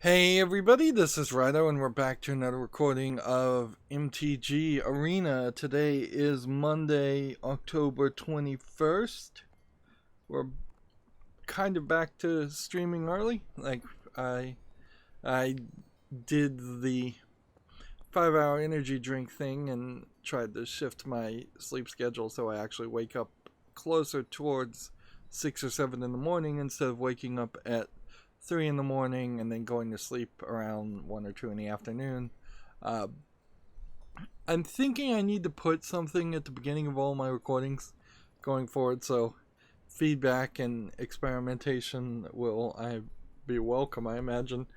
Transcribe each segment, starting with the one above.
Hey everybody, this is Rydo and we're back to another recording of MTG Arena. Today is Monday, October 21st. We're kind of back to streaming early. I did the 5-hour energy drink thing and tried to shift my sleep schedule so I actually wake up closer towards 6 or 7 in the morning instead of waking up at 3 in the morning and then going to sleep around 1 or 2 in the afternoon. I'm thinking I need to put something at the beginning of all my recordings going forward, so feedback and experimentation will be welcome, I imagine.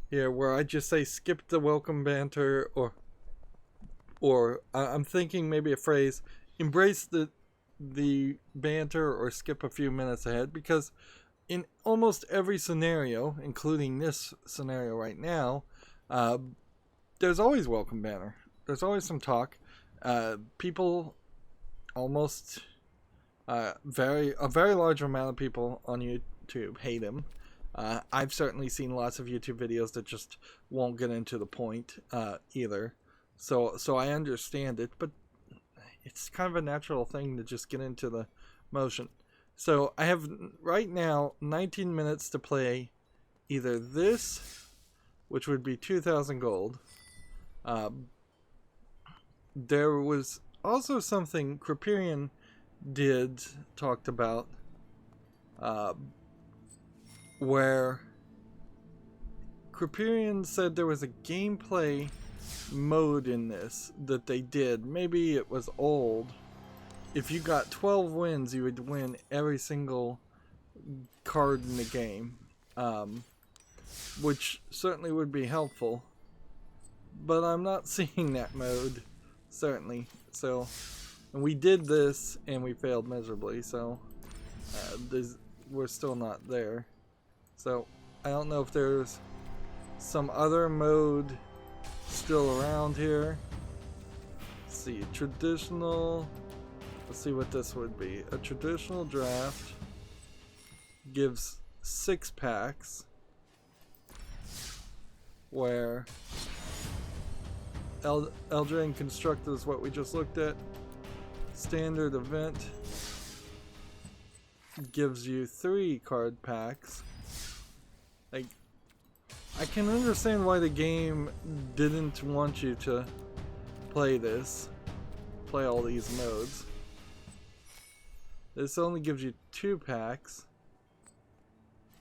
Here, where I just say skip the welcome banter, or I'm thinking maybe a phrase, embrace the banter or skip a few minutes ahead, because in almost every scenario, including this scenario right now, there's always welcome banner. There's always some talk. People almost a very large amount of people on YouTube hate him. I've certainly seen lots of YouTube videos that just won't get into the point either. So I understand it, but it's kind of a natural thing to just get into the motion. So I have right now 19 minutes to play either this, which would be 2,000 gold. There was also something Kriperian talked about, where Kriperian said there was a gameplay mode in this that they did. Maybe it was old. If you got 12 wins, you would win every single card in the game, which certainly would be helpful. But I'm not seeing that mode, certainly. So, and we did this and we failed miserably. So, we're still not there. So, I don't know if there's some other mode still around here. Let's see, traditional. Let's see what this would be. A traditional draft gives 6 packs, where Eldraine Constructed is what we just looked at. Standard event gives you 3 card packs. Like, I can understand why the game didn't want you to play all these modes. This only gives you 2 packs.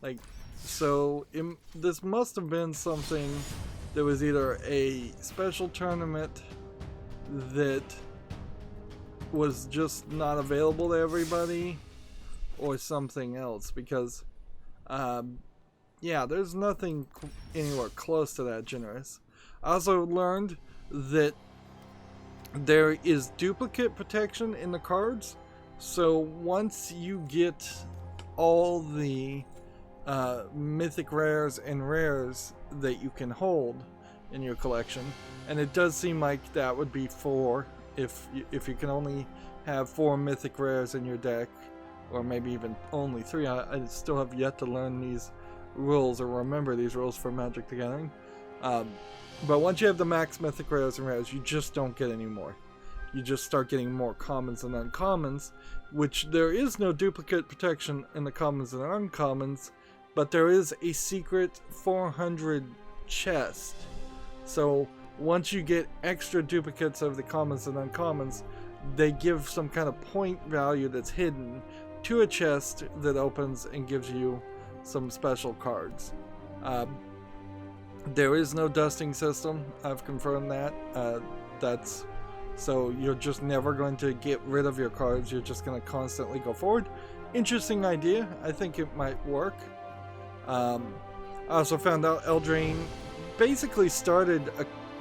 Like, so this must have been something that was either a special tournament that was just not available to everybody, or something else, because yeah, there's nothing anywhere close to that generous. I also learned that there is duplicate protection in the cards. So once you get all the mythic rares and rares that you can hold in your collection, and it does seem like that would be 4 if you can only have 4 mythic rares in your deck, or maybe even only 3. I still have yet to learn these rules or remember these rules for Magic the Gathering. But once you have the max mythic rares and rares, you just don't get any more. You just start getting more commons and uncommons, which there is no duplicate protection in the commons and uncommons, but there is a secret 400 chest. So once you get extra duplicates of the commons and uncommons, they give some kind of point value that's hidden to a chest that opens and gives you some special cards. There is no dusting system. I've confirmed that. So you're just never going to get rid of your cards. You're just going to constantly go forward. Interesting idea. I think it might work. I also found out Eldraine basically started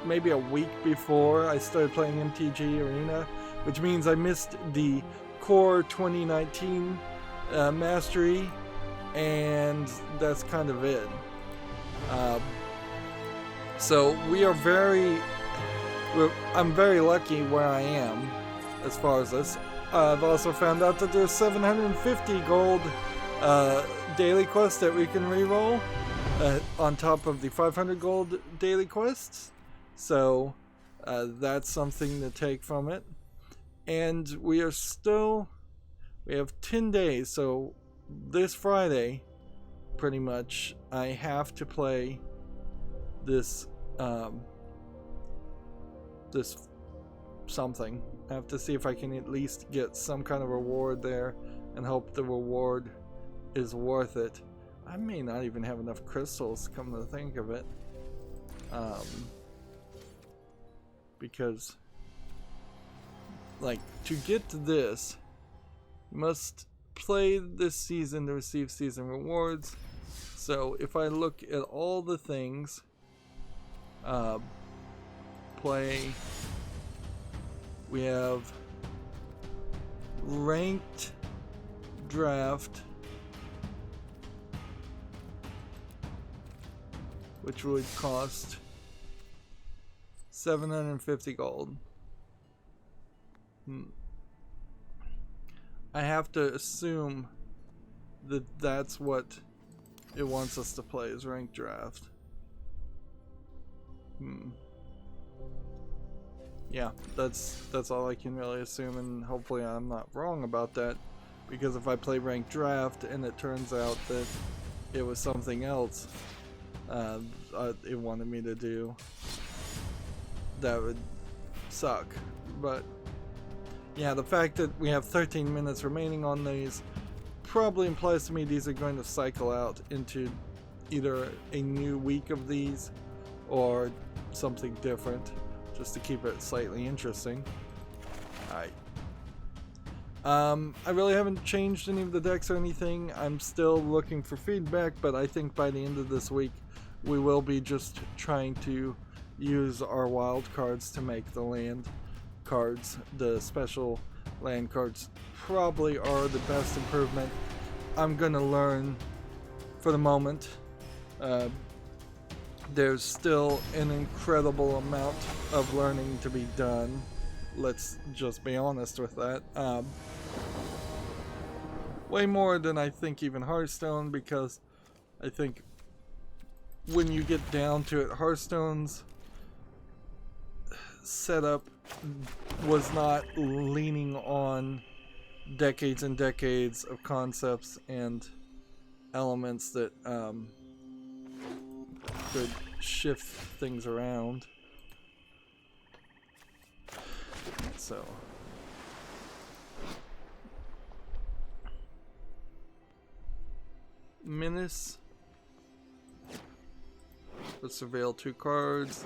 maybe a week before I started playing MTG Arena, which means I missed the core 2019 mastery, and that's kind of it. So I'm very lucky where I am as far as this. I've also found out that there's 750 gold daily quests that we can reroll. on top of the 500 gold daily quests. So that's something to take from it. And we have 10 days, so this Friday, pretty much, I have to play this, this something. I have to see if I can at least get some kind of reward there, and hope the reward is worth it. I may not even have enough crystals, come to think of it. Because, like, to get to this, you must play this season to receive season rewards. So if I look at all the things, play, we have ranked draft, which would cost 750 gold. I have to assume that that's what it wants us to play, is ranked draft. Yeah, that's all I can really assume, and hopefully I'm not wrong about that, because if I play ranked draft and it turns out that it was something else it wanted me to do, that would suck. But yeah, the fact that we have 13 minutes remaining on these probably implies to me these are going to cycle out into either a new week of these or something different, just to keep it slightly interesting. Alright. I really haven't changed any of the decks or anything. I'm still looking for feedback, but I think by the end of this week we will be just trying to use our wild cards to make the land cards. The special land cards probably are the best improvement. I'm gonna learn for the moment. There's still an incredible amount of learning to be done. Let's just be honest with that. Way more than I think even Hearthstone, because I think when you get down to it, Hearthstone's setup was not leaning on decades and decades of concepts and elements that could shift things around. So Menace. Let's surveil 2 cards.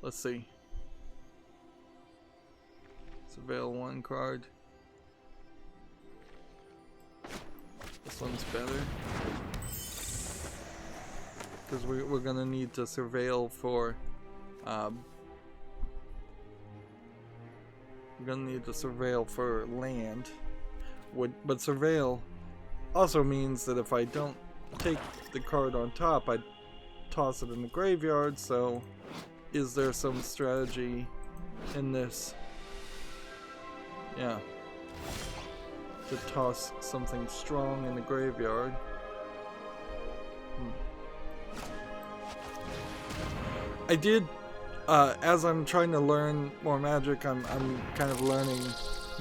Let's see. Surveil 1 card. This one's better, because we're gonna need to surveil for land. But surveil also means that if I don't take the card on top, I toss it in the graveyard. So is there some strategy in this? Yeah, to toss something strong in the graveyard. I did, as I'm trying to learn more Magic, I'm kind of learning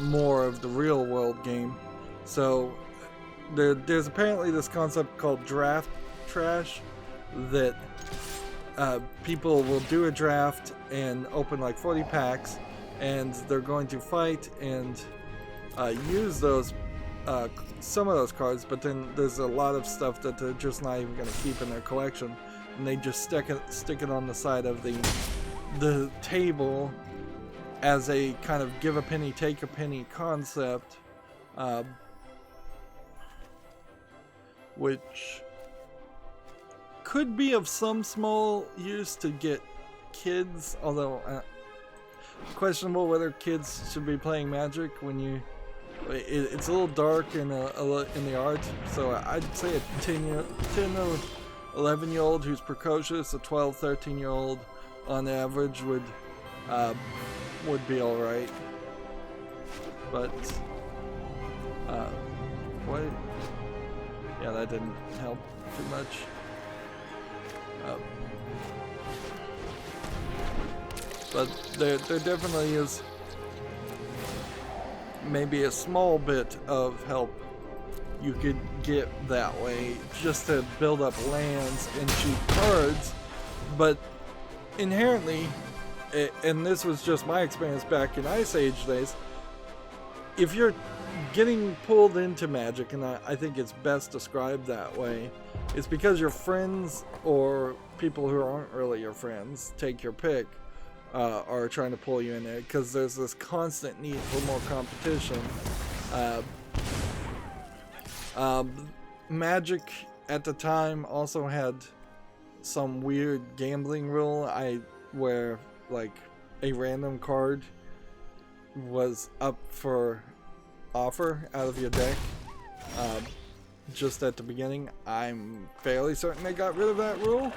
more of the real world game. So there's apparently this concept called draft trash, that people will do a draft and open like 40 packs, and they're going to fight and use those some of those cards, but then there's a lot of stuff that they're just not even going to keep in their collection, and they just stick it on the side of the table as a kind of give a penny take a penny concept, which could be of some small use to get kids, although questionable whether kids should be playing Magic when it's a little dark in the art. So I'd say a 10 or 11-year-old who's precocious, a 12, 13-year-old on average would be all right. But what? Yeah, that didn't help too much. Uh, but there definitely is maybe a small bit of help you could get that way just to build up lands and cheap cards. But inherently, and this was just my experience back in Ice Age days, if you're getting pulled into Magic, and I think it's best described that way, it's because your friends or people who aren't really your friends, take your pick, are trying to pull you in there because there's this constant need for more competition. Magic at the time also had some weird gambling rule where like a random card was up for offer out of your deck just at the beginning. I'm fairly certain they got rid of that rule,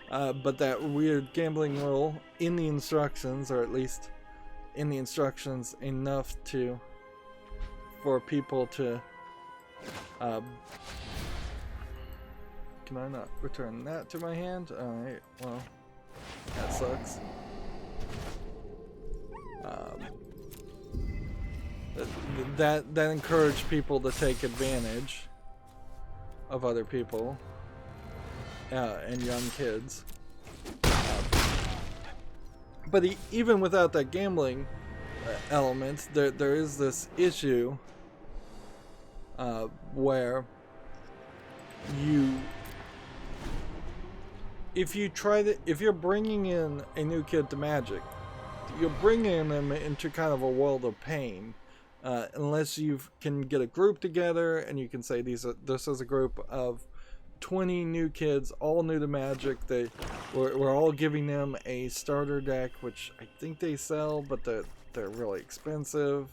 but that weird gambling rule in the instructions, or at least in the instructions enough for people to can I not return that to my hand? Alright, well, that sucks. That encouraged people to take advantage of other people and young kids. But even without that gambling element, there is this issue where if you're bringing in a new kid to Magic, you're bringing them into kind of a world of pain, unless you can get a group together and you can say this is a group of 20 new kids, all new to Magic. We're all giving them a starter deck, which I think they sell, but they're really expensive.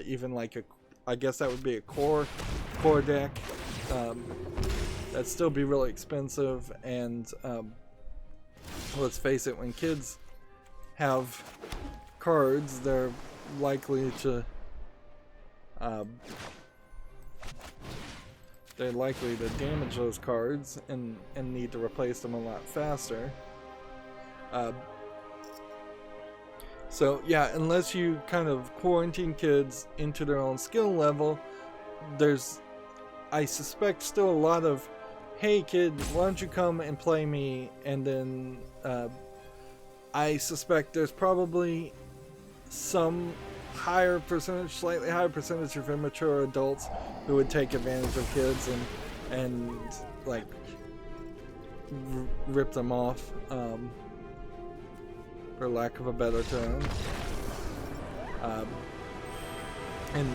Even like I guess that would be a core deck. That'd still be really expensive, and let's face it, when kids have cards, they're likely to damage those cards and need to replace them a lot faster. So yeah, unless you kind of quarantine kids into their own skill level, there's, I suspect, still a lot of, hey kid, why don't you come and play me? And then I suspect there's probably some slightly higher percentage of immature adults who would take advantage of kids and like rip them off, for lack of a better term, and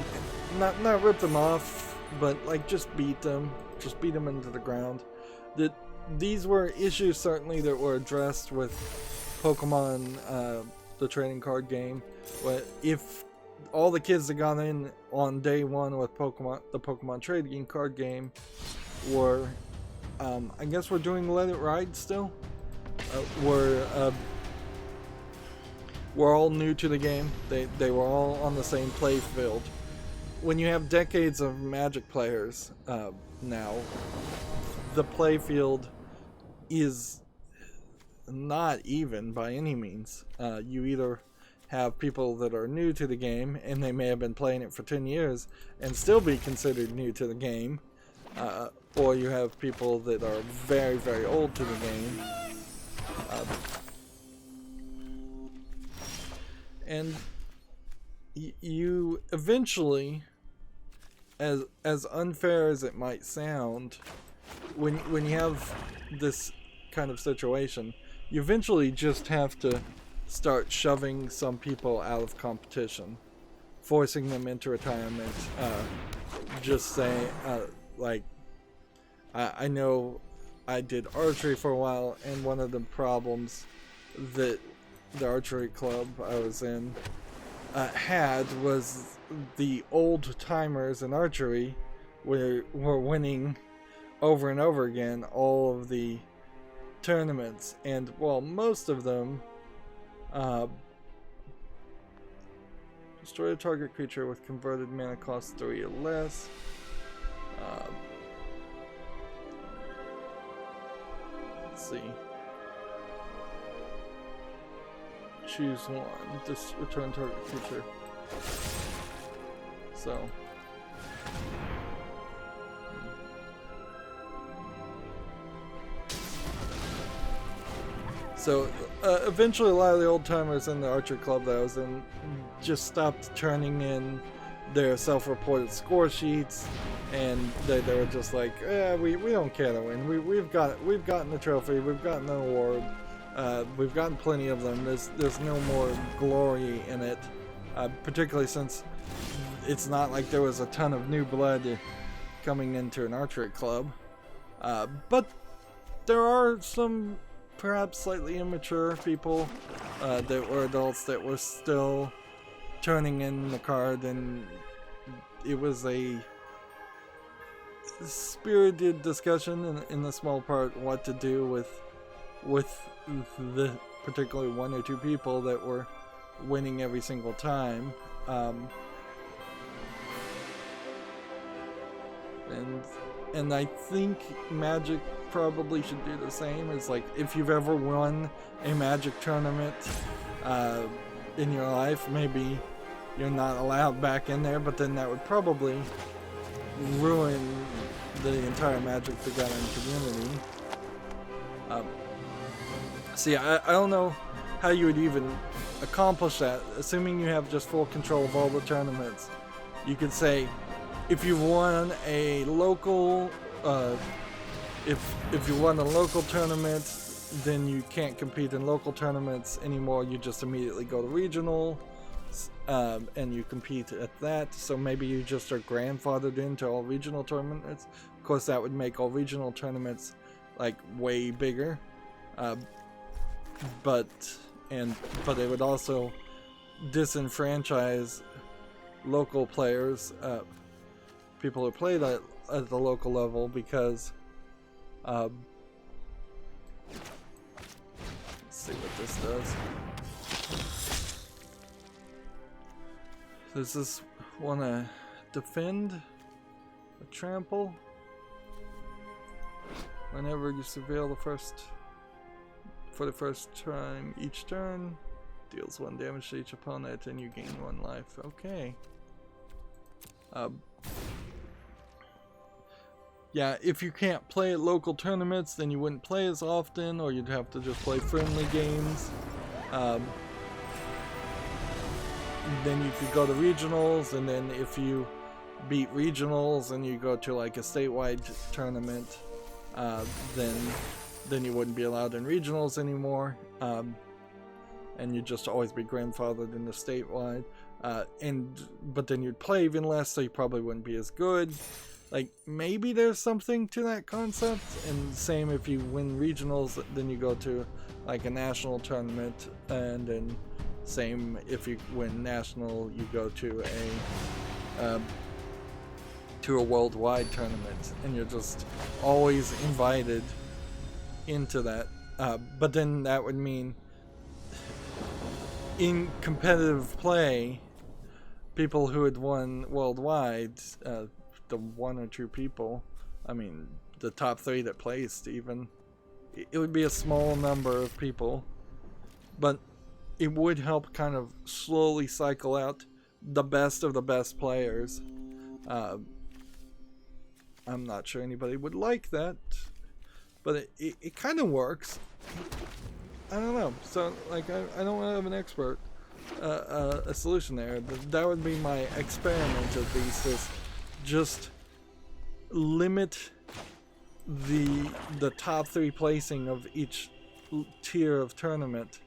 not rip them off, but like just beat them into the ground. These were issues certainly that were addressed with Pokemon, the trading card game. But if all the kids that got in on day one with the Pokemon trading card game were, I guess we're doing Let It Ride still, were all new to the game. They were all on the same play field. When you have decades of Magic players now, the play field is not even by any means. You either have people that are new to the game and they may have been playing it for 10 years and still be considered new to the game, or you have people that are very, very old to the game. And you eventually, as unfair as it might sound, when you have this kind of situation, you eventually just have to start shoving some people out of competition, forcing them into retirement. Just say, like, I know I did archery for a while, and one of the problems that the archery club I was in had was the old timers in archery were winning over and over again all of the tournaments, and well, most of them destroy a target creature with converted mana cost 3 or less. let's see. Choose one. Just return target feature. So eventually a lot of the old timers in the archer club that I was in just stopped turning in their self-reported score sheets, and they were just like, we don't care to win. We've gotten the trophy, we've gotten the award, we've gotten plenty of them. There's no more glory in it, particularly since it's not like there was a ton of new blood coming into an archery club. But there are some perhaps slightly immature people that were adults that were still turning in the card, and it was a spirited discussion in the small part what to do with the particularly one or two people that were winning every single time. And I think Magic probably should do the same. It's like, if you've ever won a Magic tournament in your life, maybe you're not allowed back in there, but then that would probably ruin the entire Magic the Gathering community. See, I don't know how you would even accomplish that, assuming you have just full control of all the tournaments. You could say, if you've won a local, if you won a local tournament, then you can't compete in local tournaments anymore. You just immediately go to regional, and you compete at that. So maybe you just are grandfathered into all regional tournaments. Of course, that would make all regional tournaments like way bigger, but it would also disenfranchise local players. People who played at the local level, because let's see what this does. Does this want to defend or trample? Whenever you surveil for the first time each turn, deals 1 damage to each opponent and you gain 1 life. Okay. Yeah, if you can't play at local tournaments, then you wouldn't play as often, or you'd have to just play friendly games. Then you could go to regionals, and then if you beat regionals and you go to like a statewide tournament, then you wouldn't be allowed in regionals anymore, and you'd just always be grandfathered into statewide. But then you'd play even less, so you probably wouldn't be as good. Like, maybe there's something to that concept, and same if you win regionals, then you go to like a national tournament, and then same if you win national, you go to a worldwide tournament, and you're just always invited into that. But then that would mean in competitive play, people who had won worldwide, the 1 or 2 people, I mean the top 3 that placed, even, it would be a small number of people, but it would help kind of slowly cycle out the best of the best players. I'm not sure anybody would like that, but it kind of works. I don't know. So, like, I don't have an expert, a solution there. That would be my experiment, at least, is just limit the top 3 placing of each tier of tournament,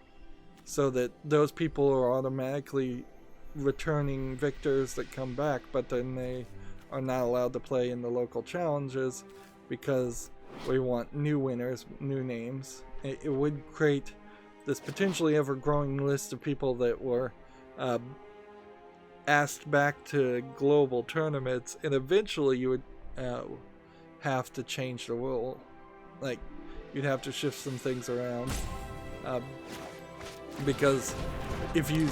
so that those people are automatically returning victors that come back, but then they are not allowed to play in the local challenges because we want new winners, new names. It would create this potentially ever-growing list of people that were asked back to global tournaments, and eventually you would have to change the rule. Like, you'd have to shift some things around, because if you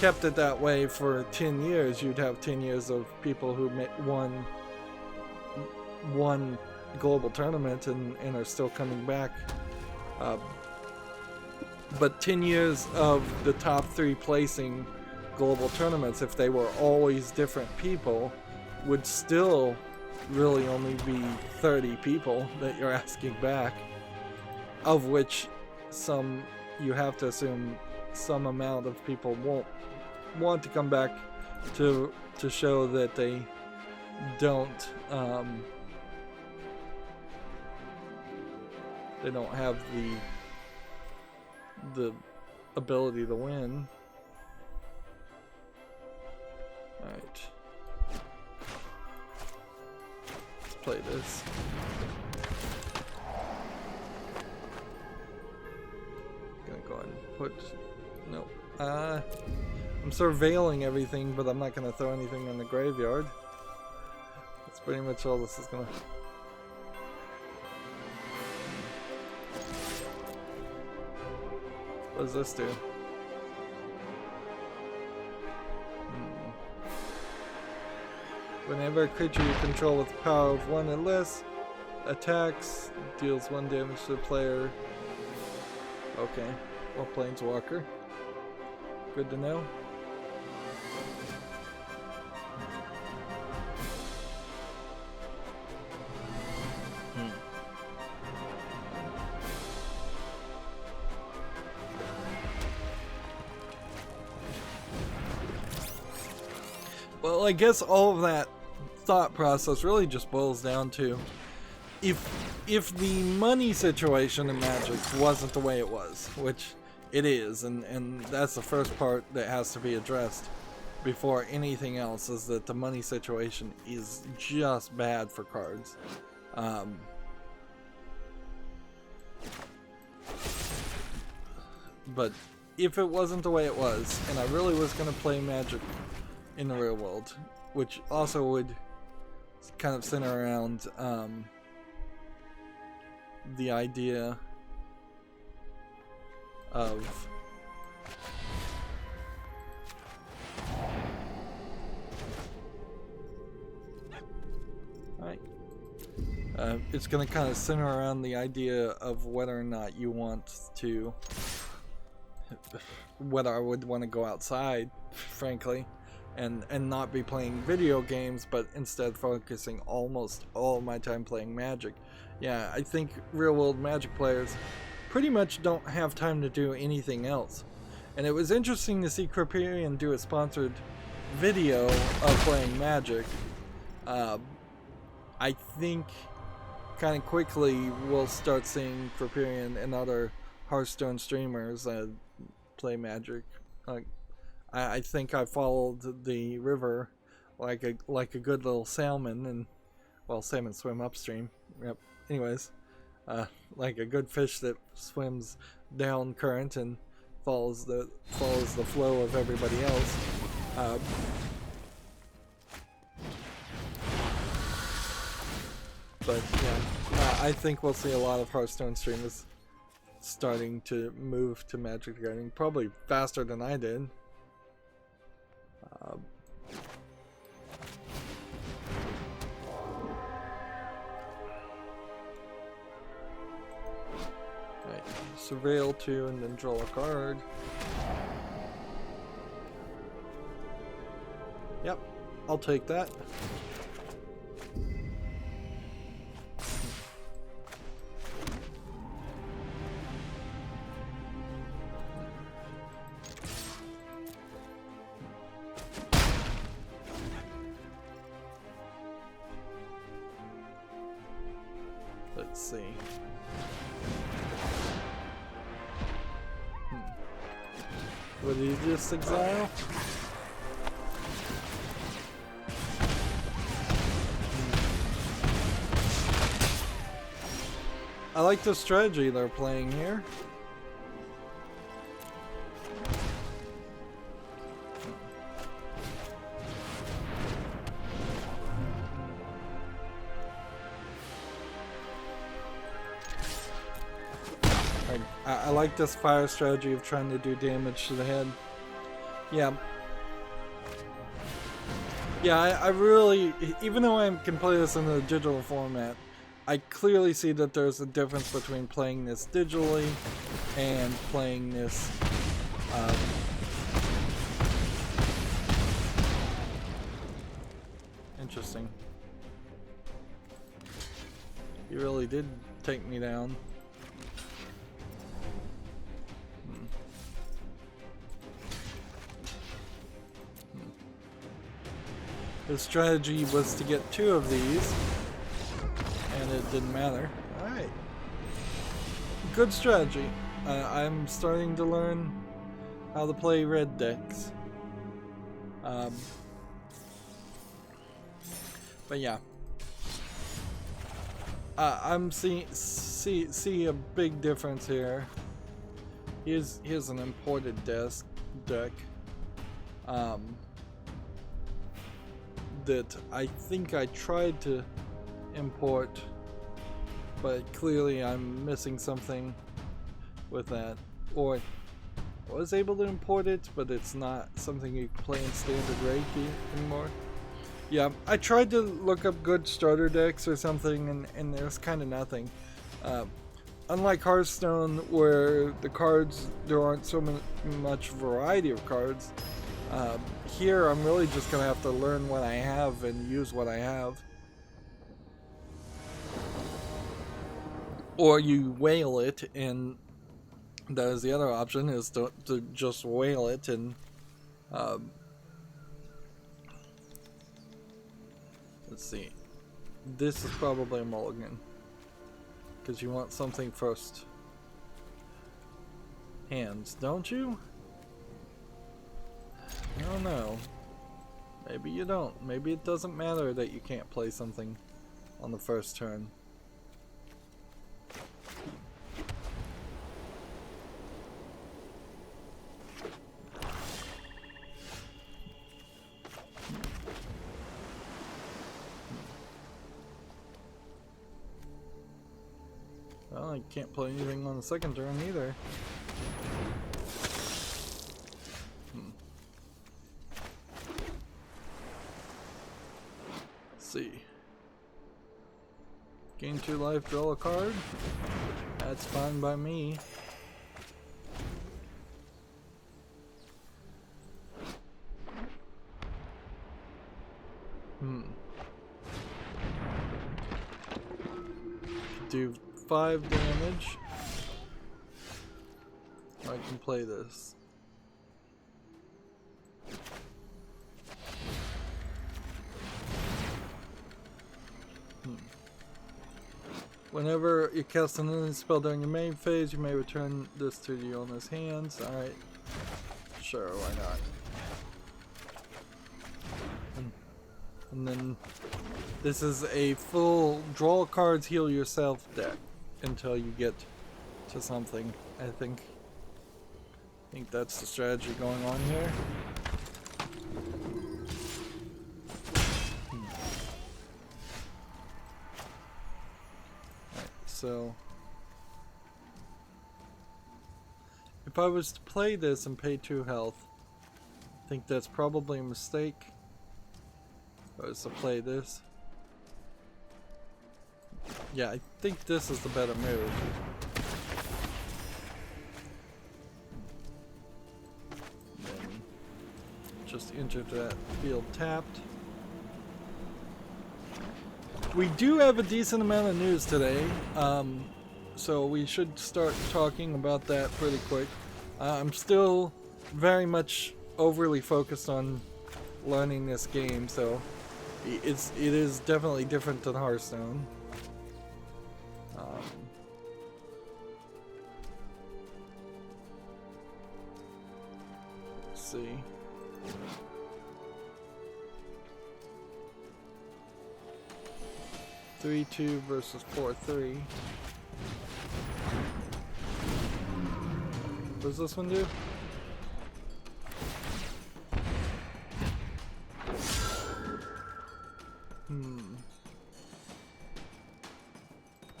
kept it that way for 10 years, you'd have 10 years of people who won one global tournament and are still coming back But 10 years of the top 3 placing global tournaments, if they were always different people, would still really only be 30 people that you're asking back, of which some, you have to assume some amount of people won't want to come back to show that they don't have the ability to win. Alright. Let's play this. Gonna go ahead and put... No. I'm surveilling everything, but I'm not gonna throw anything in the graveyard. That's pretty much all this is gonna... What does this do? Whenever a creature you control with power of 1 or less attacks, deals 1 damage to the player. Okay, well, Planeswalker. Good to know. Well, I guess all of that thought process really just boils down to if the money situation in Magic wasn't the way it was, which it is, and that's the first part that has to be addressed before anything else, is that the money situation is just bad for cards. But if it wasn't the way it was, and I really was going to play Magic in the real world, which also would kind of center around the idea of it's going to kind of center around the idea of whether or not you want to, whether I would want to go outside, frankly, and not be playing video games, but instead focusing almost all my time playing Magic. Yeah, I think real world Magic players pretty much don't have time to do anything else. And it was interesting to see Kriperian do a sponsored video of playing Magic. I think kind of quickly we'll start seeing Kriperian and other Hearthstone streamers play Magic. I think I followed the river like a good little salmon, and well, salmon swim upstream. Yep. Anyways, like a good fish that swims down current and follows the flow of everybody else. But yeah, I think we'll see a lot of Hearthstone streamers starting to move to Magic the Gathering, probably faster than I did. Right, surveil 2 and then draw a card. Yep, I'll take that. Let's see. What did you just exile? I like the strategy they're playing here. I like this fire strategy of trying to do damage to the head. Yeah. Yeah, I really, even though I can play this in the digital format, I clearly see that there's a difference between playing this digitally and playing this interesting. He really did take me down. His strategy was to get 2 of these, and it didn't matter. Alright. Good strategy. I'm starting to learn how to play red decks. But yeah. I'm see a big difference here. Here's an imported deck. That I think I tried to import, but clearly I'm missing something with that. Or I was able to import it, but it's not something you can play in standard Reiki anymore. Yeah, I tried to look up good starter decks or something, and there's kind of nothing. Unlike Hearthstone, where the cards, there aren't so much variety of cards, here I'm really just going to have to learn what I have and use what I have. Or you whale it, and that is the other option, is to just whale it and let's see. This is probably a mulligan, because you want something first hands, don't you? I don't know. Maybe you don't. Maybe it doesn't matter that you can't play something on the first turn. Well, I can't play anything on the second turn either. See. Gain 2 life, draw a card. That's fine by me. Do 5 damage. I can play this. Whenever you cast an enemy spell during your main phase, you may return this to the owner's hands. Alright. Sure, why not? And then this is a full draw cards, heal yourself deck until you get to something, I think. I think that's the strategy going on here. So, if I was to play this and pay 2 health, I think that's probably a mistake. If I was to play this. Yeah, I think this is the better move. Then just enter that field tapped. We do have a decent amount of news today, so we should start talking about that pretty quick. I'm still very much overly focused on learning this game, so it is definitely different than Hearthstone. Let's see. Three 2 versus 4-3. What does this one do?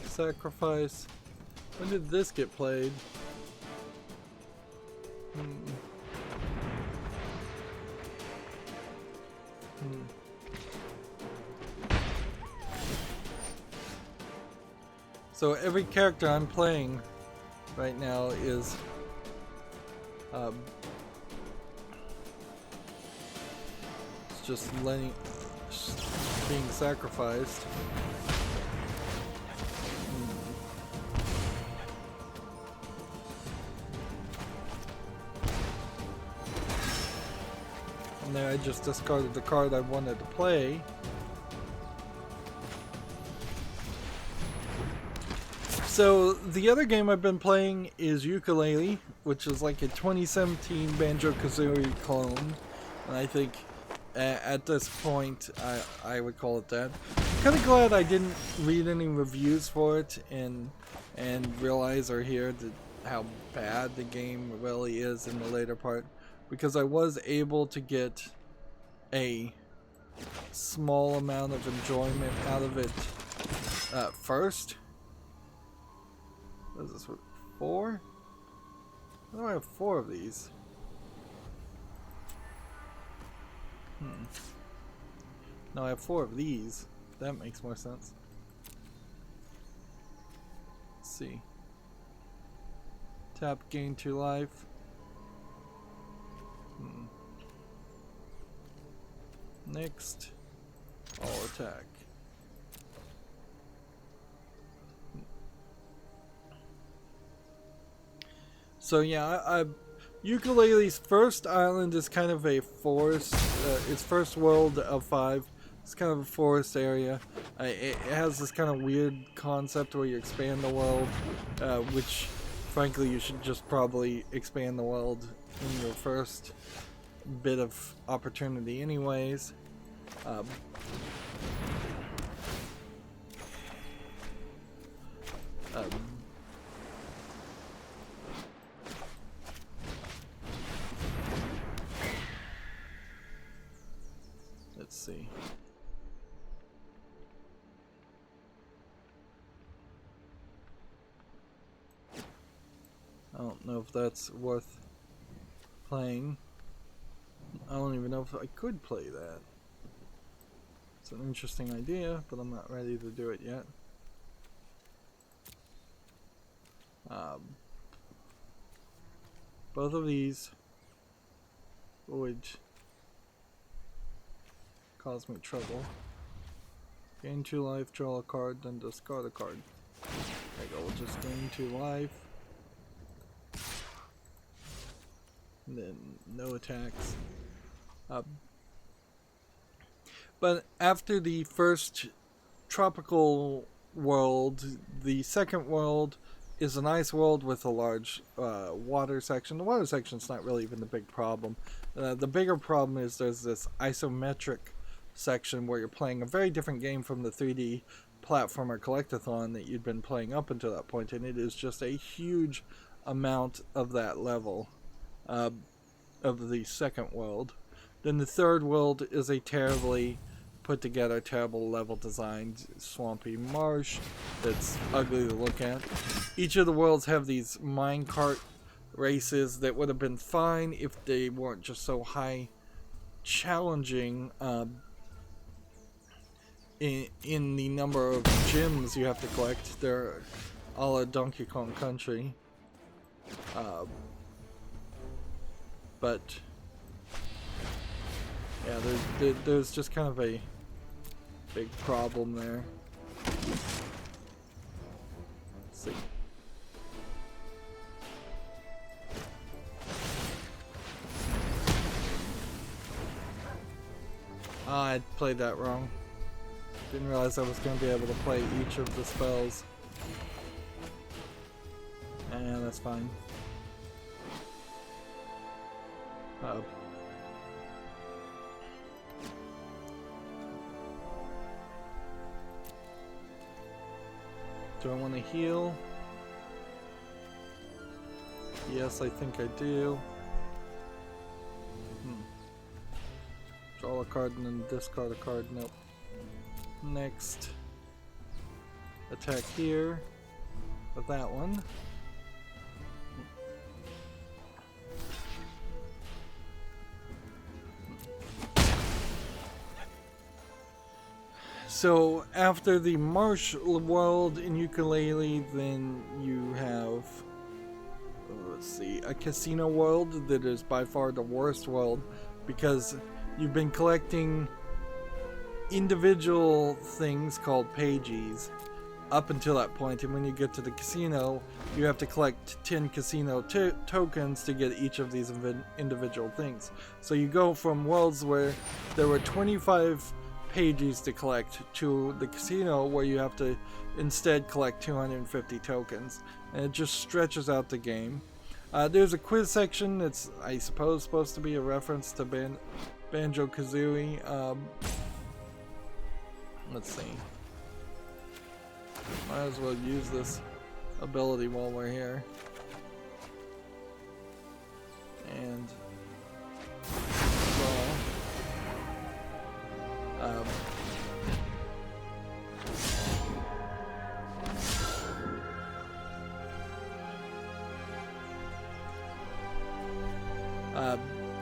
Sacrifice. When did this get played? So every character I'm playing right now is it's just being sacrificed. And there I just discarded the card I wanted to play. So the other game I've been playing is Ukulele, which is like a 2017 Banjo-Kazooie clone. And I think at this point I would call it that. I'm kind of glad I didn't read any reviews for it and realize or hear how bad the game really is in the later part, because I was able to get a small amount of enjoyment out of it first. What is this? 4? Why do I have 4 of these? No, I have 4 of these. That makes more sense. Let's see. Tap, gain 2 life. Next, all attack. So yeah, Ukulele's first island is kind of a forest. Its first world of 5. It's kind of a forest area. It has this kind of weird concept where you expand the world, which, frankly, you should just probably expand the world in your first bit of opportunity, anyways. Let's see. I don't know if that's worth playing. I don't even know if I could play that. It's an interesting idea, but I'm not ready to do it yet. Both of these would cause me trouble. Gain 2 life, draw a card, then discard a card. There you go, we'll just gain 2 life. And then no attacks. But after the first tropical world, the second world is a nice world with a large water section. The water section's not really even the big problem. The bigger problem is there's this isometric section where you're playing a very different game from the 3D platformer collectathon that you'd been playing up until that point, and it is just a huge amount of that level of the second world. Then the third world is a terribly put together, terrible level designed swampy marsh that's ugly to look at. Each of the worlds have these minecart races that would have been fine if they weren't just so high challenging in the number of gems you have to collect. They're a la Donkey Kong Country. But yeah, there's just kind of a big problem there. Let's see. I played that wrong. Didn't realize I was going to be able to play each of the spells. And that's fine. Uh-oh. Do I want to heal? Yes, I think I do. Draw a card and then discard a card. Nope. Next. Attack here with that one. So after the marsh world in Ukulele, then you have, let's see, a casino world that is by far the worst world, because you've been collecting individual things called pages up until that point, and when you get to the casino, you have to collect 10 casino tokens to get each of these individual things. So you go from worlds where there were 25 pages to collect to the casino where you have to instead collect 250 tokens, and it just stretches out the game. There's a quiz section that's, I suppose, supposed to be a reference to Banjo-Kazooie. Let's see. Might as well use this ability while we're here. And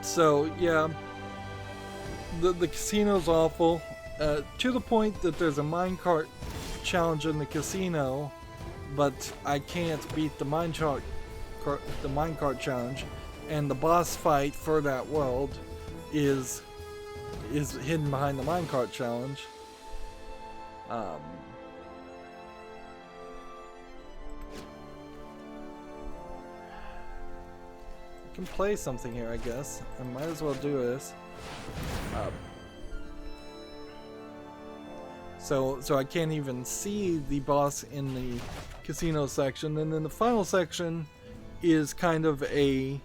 so yeah, the casino's awful, to the point that there's a minecart challenge in the casino, but I can't beat the minecart challenge, and the boss fight for that world is hidden behind the minecart challenge. I can play something here, I guess. I might as well do this. So I can't even see the boss in the casino section, and then the final section is kind of a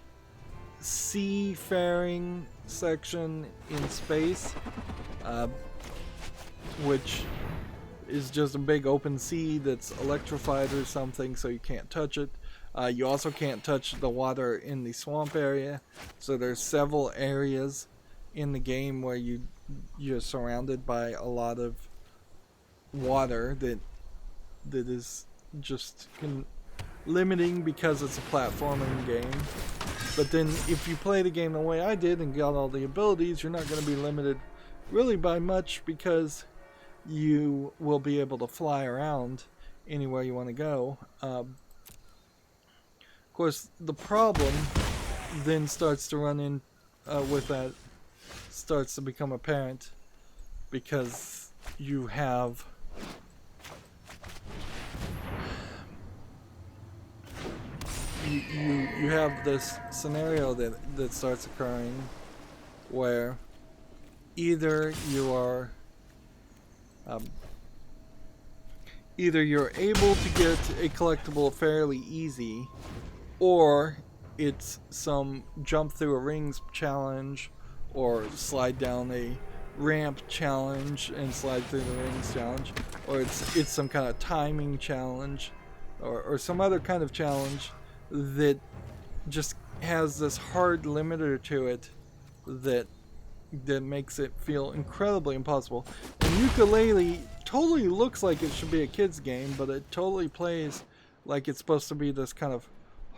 seafaring section in space, which is just a big open sea that's electrified or something, so you can't touch it. You also can't touch the water in the swamp area, so there's several areas in the game where you're surrounded by a lot of water that is just limiting because it's a platforming game. But then if you play the game the way I did and got all the abilities, you're not going to be limited really by much, because you will be able to fly around anywhere you want to go. Of course, the problem then starts to run in with that, starts to become apparent, because you have you have this scenario that starts occurring where either you're able to get a collectible fairly easy, or it's some jump through a rings challenge, or slide down a ramp challenge and slide through the rings challenge, or it's some kind of timing challenge, or some other kind of challenge that just has this hard limiter to it that makes it feel incredibly impossible. And Ukulele totally looks like it should be a kid's game, but it totally plays like it's supposed to be this kind of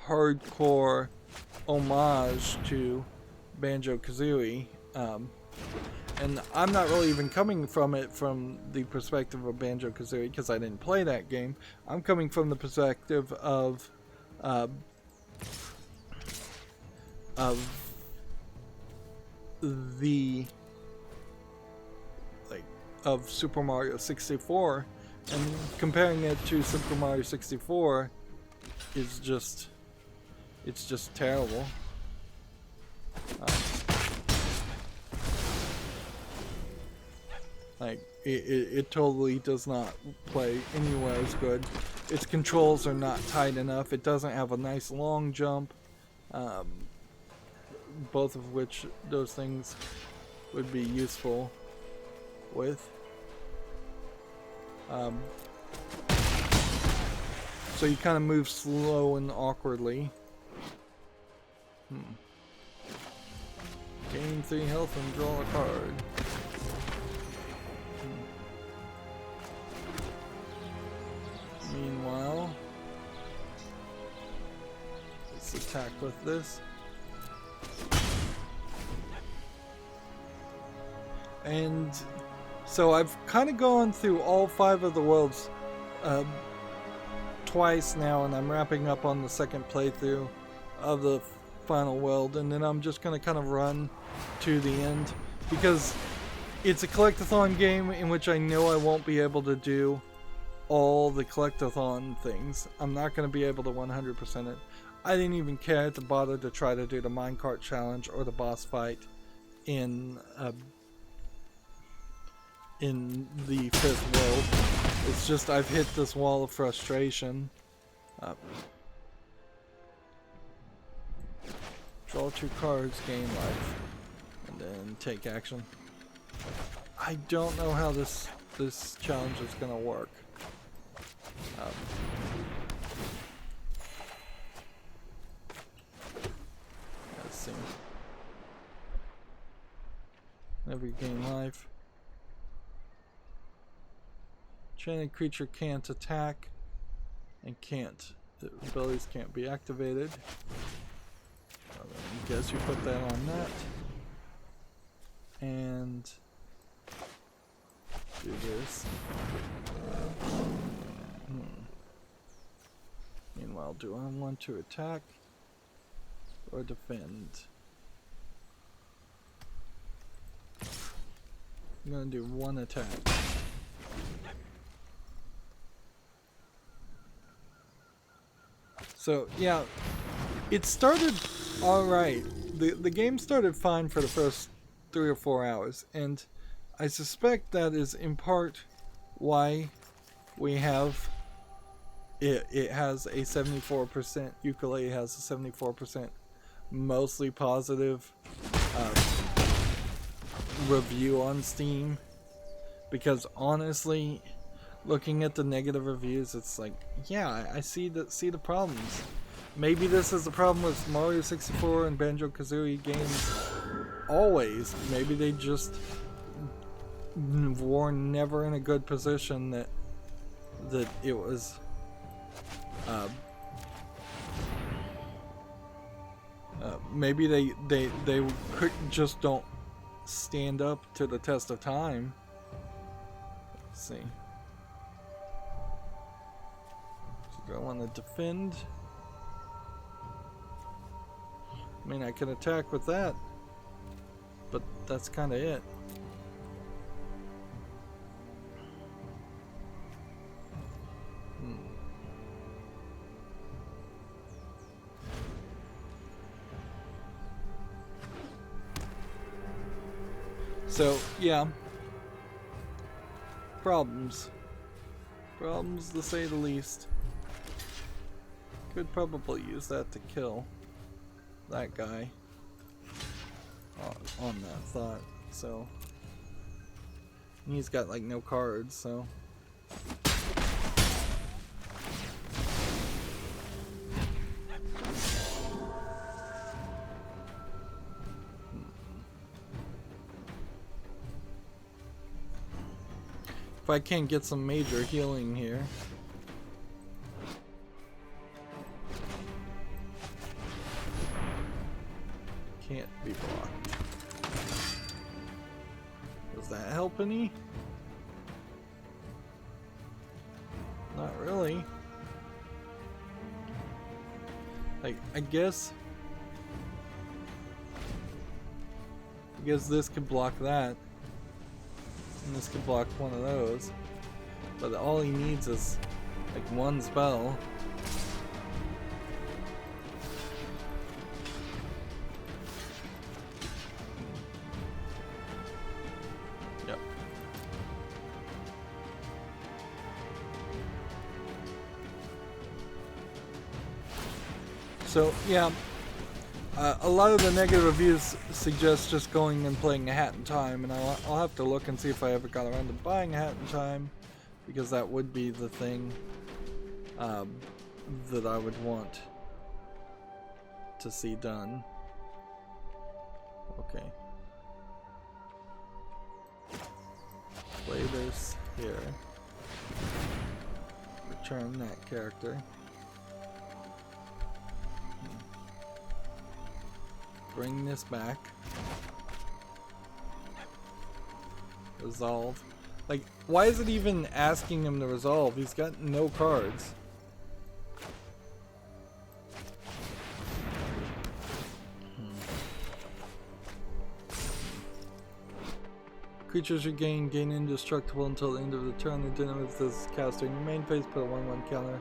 hardcore homage to Banjo-Kazooie. And I'm not really even coming from it from the perspective of Banjo-Kazooie, because I didn't play that game. I'm coming from the perspective of Super Mario 64, and comparing it to Super Mario 64 is just, it's just terrible. It totally does not play anywhere as good. Its controls are not tight enough. It doesn't have a nice long jump, both of which those things would be useful with. So you kind of move slow and awkwardly. Gain 3 health and draw a card. Meanwhile, let's attack with this. And So I've kind of gone through all 5 of the worlds twice now, and I'm wrapping up on the second playthrough of the final world, and then I'm just going to kind of run to the end, because it's a collectathon game in which I know I won't be able to do all the collectathon things. I'm not going to be able to 100% it. I didn't even care to bother to try to do the minecart challenge or the boss fight in the 5th world. It's just I've hit this wall of frustration. Draw 2 cards, gain life, and then take action. I don't know how this challenge is gonna work. Let's see. Never gain life. Enchanted creature can't attack and the abilities can't be activated. I guess you put that on that and do this. Meanwhile, do I want to attack or defend? I'm gonna do 1 attack. So yeah, it started alright. The game started fine for the first 3 or 4 hours, and I suspect that is in part why we have it has a 74%, Ukulele has a 74% mostly positive review on Steam, because honestly, looking at the negative reviews, it's like, yeah, I see the problems. Maybe this is the problem with Mario 64 and Banjo-Kazooie games always. Maybe they just were never in a good position that it was maybe they just don't stand up to the test of time. Let's see. Do I want to defend? I mean, I can attack with that, but that's kind of it. So, yeah. Problems. Problems to say the least. Could probably use that to kill that guy on that thought. So, he's got like no cards, so. If I can't get some major healing here. Can't be blocked. Does that help any? Not really. Like, I guess this could block that. And this could block one of those. But all he needs is like one spell. Yep. So yeah, a lot of the negative reviews suggest just going and playing a Hat in Time, and I'll have to look and see if I ever got around to buying a Hat in Time, because that would be the thing that I would want to see done. Okay. Play this here. Return that character. Bring this back. Resolve. Like, why is it even asking him to resolve? He's got no cards. Creatures you gain indestructible until the end of the turn. The dynamic this caster in your main phase, put a 1/1 counter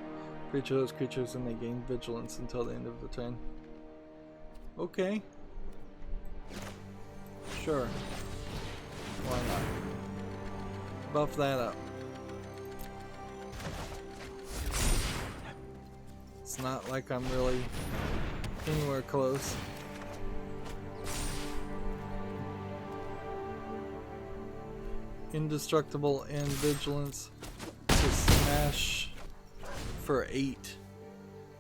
for each of those creatures and they gain vigilance until the end of the turn. Okay. Sure. Why not? Buff that up. It's not like I'm really anywhere close. Indestructible and vigilance to smash for 8.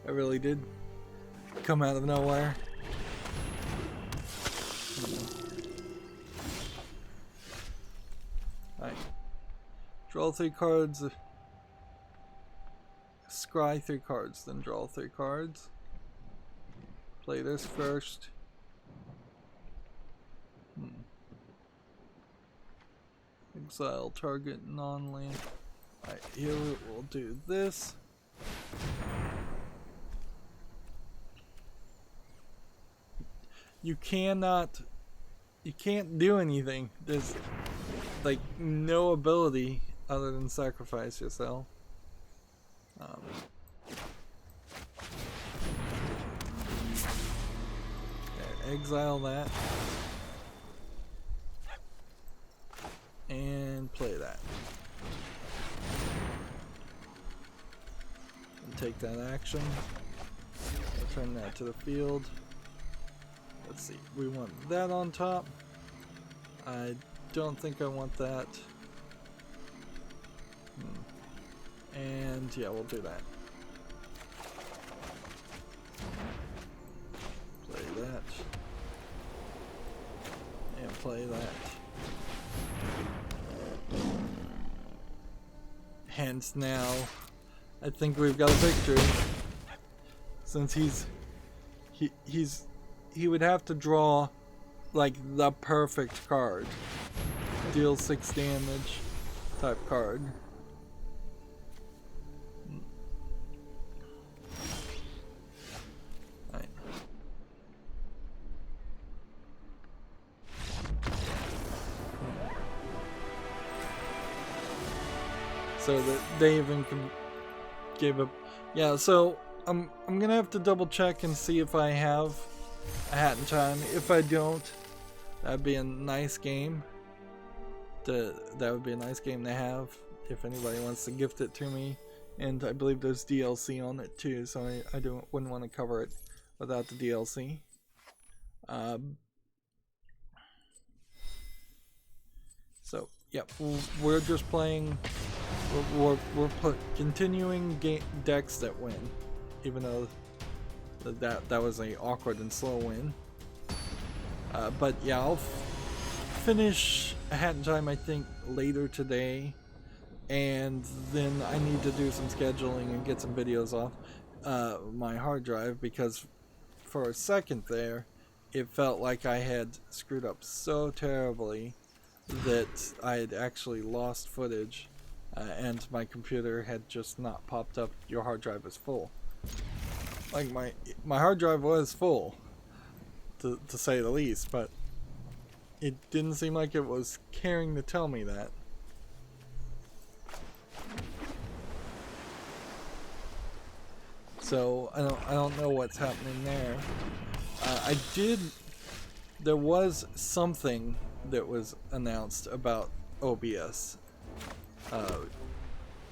I really did come out of nowhere. Alright. Draw 3 cards. Scry 3 cards, then draw 3 cards. Play this first. Exile target non-land. Alright, here we'll do this. You can't do anything. There's like no ability other than sacrifice yourself. Exile that. And play that. And take that action. Return that to the field. Let's see, we want that on top. I don't think I want that. And yeah, we'll do that. Play that. And play that. Hence now, I think we've got a victory. Since he would have to draw like the perfect card. Deal 6 damage type card. Right. So that they even gave up. Yeah, so I'm gonna have to double check and see if I have a Hat in Time. If I don't, that'd be a nice game. That would be a nice game to have if anybody wants to gift it to me. And I believe there's DLC on it too, so I wouldn't want to cover it without the DLC. So yeah, we're just playing. We're continuing decks that win, even though that was a awkward and slow win. But yeah, I'll finish a Hat in Time I think later today, and then I need to do some scheduling and get some videos off my hard drive, because for a second there it felt like I had screwed up so terribly that I had actually lost footage. And my computer had just not popped up, your hard drive is full. Like my hard drive was full, to say the least, but it didn't seem like it was caring to tell me that. So I don't know what's happening there. There was something that was announced about OBS.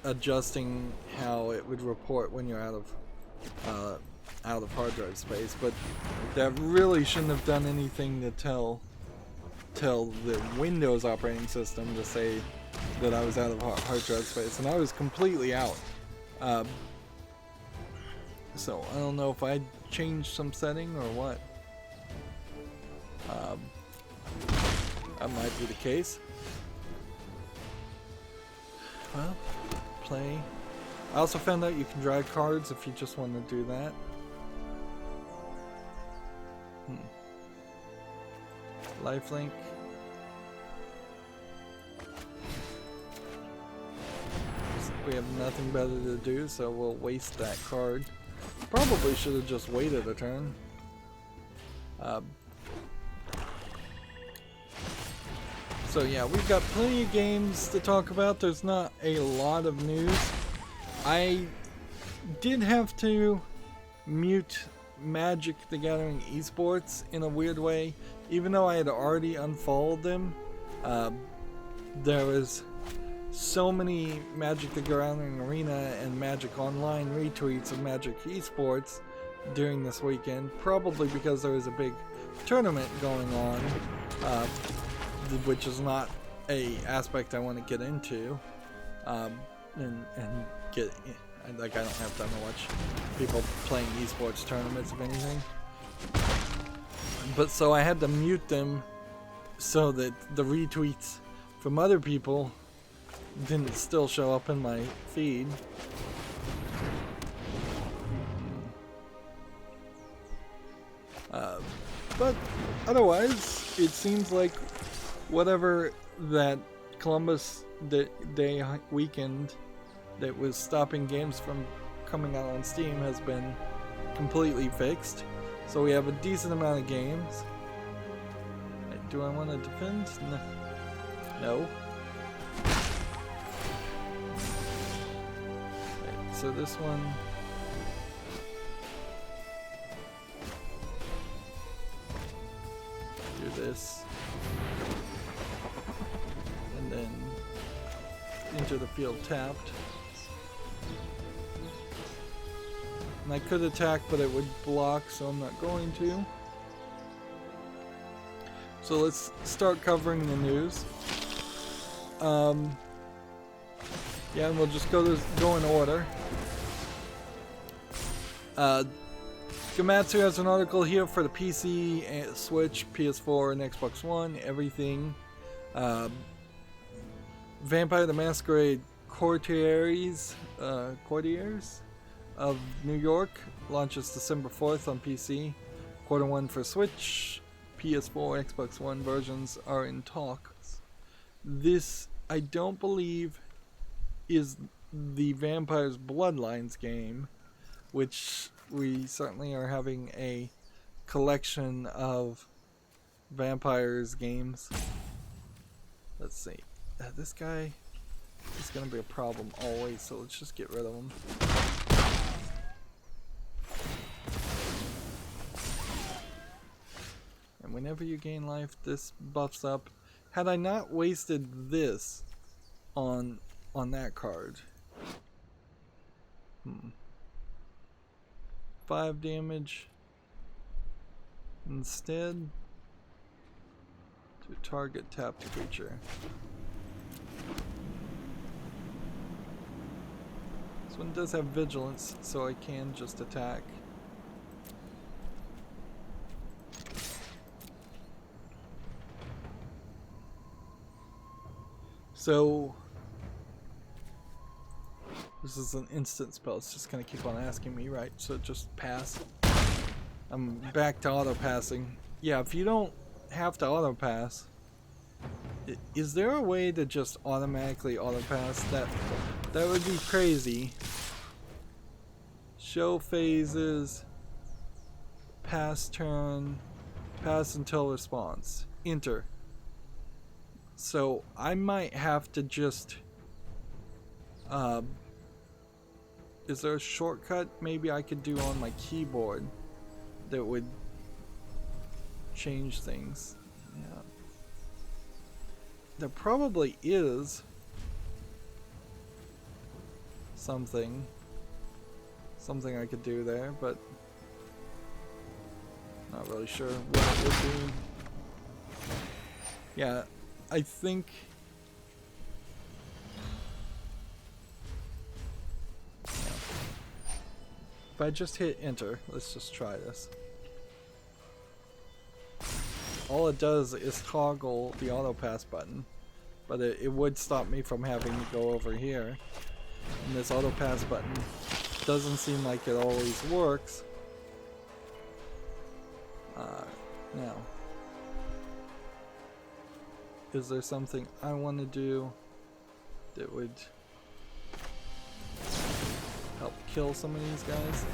Adjusting how it would report when you're out of hard drive space, but that really shouldn't have done anything to tell the Windows operating system to say that I was out of hard drive space, and I was completely out. So I don't know if I changed some setting or what. That might be the case. Well, play. I also found out you can drag cards if you just want to do that. Lifelink. We have nothing better to do, so we'll waste that card. Probably should have just waited a turn. So yeah, we've got plenty of games to talk about. There's not a lot of news. I did have to mute Magic the Gathering Esports in a weird way. Even though I had already unfollowed them, there was so many Magic the Gathering Arena and Magic Online retweets of Magic Esports during this weekend, probably because there was a big tournament going on, which is not a aspect I want to get into, and get, like, I don't have time to watch people playing esports tournaments, if anything. But so I had to mute them so that the retweets from other people didn't still show up in my feed. But otherwise, it seems like whatever that Columbus Day weekend that was stopping games from coming out on Steam has been completely fixed. So we have a decent amount of games. Do I want to defend? No. Right, so this one. Do this. And then enter the field tapped. And I could attack, but it would block, so I'm not going to. So let's start covering the news. Yeah, and we'll just go in order. Gamatsu has an article here for the PC, Switch, PS4, and Xbox One, everything. Vampire the Masquerade Courtiers of New York launches December 4th on PC. Quarter 1 for Switch, PS4, Xbox One versions are in talks. This, I don't believe, is the Vampires Bloodlines game, which we certainly are having a collection of Vampires games. Let's see. This guy is going to be a problem always, so let's just get rid of him. And whenever you gain life, this buffs up. Had I not wasted this on that card. 5 damage instead to target tapped creature. This one does have vigilance, so I can just attack. So this is an instant spell. It's just gonna keep on asking me, right? So just pass. I'm back to auto passing. Yeah, if you don't have to auto pass, is there a way to just automatically auto pass? That would be crazy. Show phases, pass turn, pass until response, enter. So I might have to just is there a shortcut maybe I could do on my keyboard that would change things? Yeah. There probably is something I could do there, but not really sure what it would be. Yeah, I think if I just hit enter, let's just try this. All it does is toggle the auto pass button, but it would stop me from having to go over here. And this auto pass button doesn't seem like it always works. Now, is there something I want to do that would help kill some of these guys.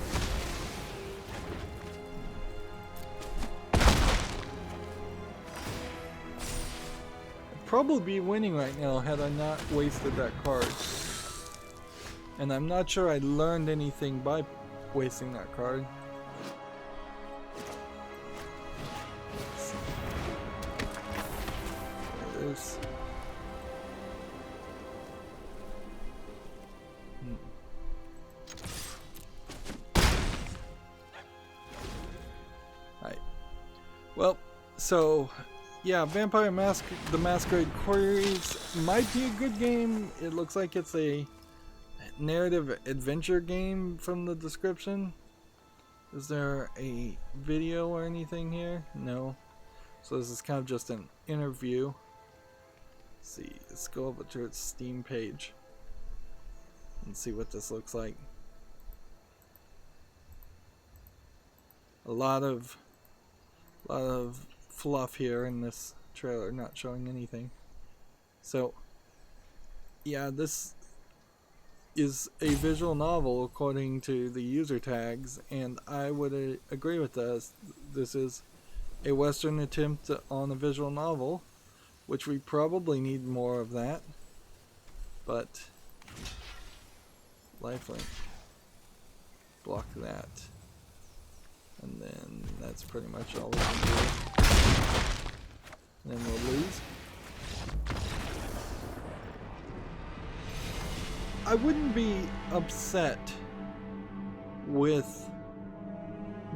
I'd probably be winning right now had I not wasted that card. And I'm not sure I learned anything by wasting that card. There it is. Alright. Well, so yeah, Vampire the Masquerade Queries might be a good game. It looks like it's a narrative adventure game from the description. Is there a video or anything here? No. So this is kind of just an interview. Let's see, let's go over to its Steam page and see what this looks like. A lot of fluff here in this trailer, not showing anything. So yeah, this is a visual novel according to the user tags, and I would agree with this. This is a Western attempt on a visual novel, which we probably need more of that. But lifelink, block that, and then that's pretty much all we can do. And then we'll lose. I wouldn't be upset with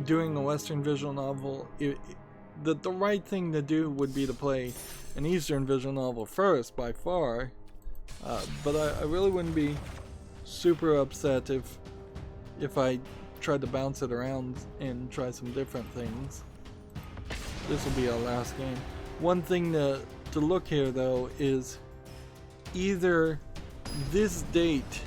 doing a Western visual novel. The right thing to do would be to play an Eastern visual novel first, by far. But I really wouldn't be super upset if I tried to bounce it around and try some different things. This will be our last game. One thing to look here, though, is either this date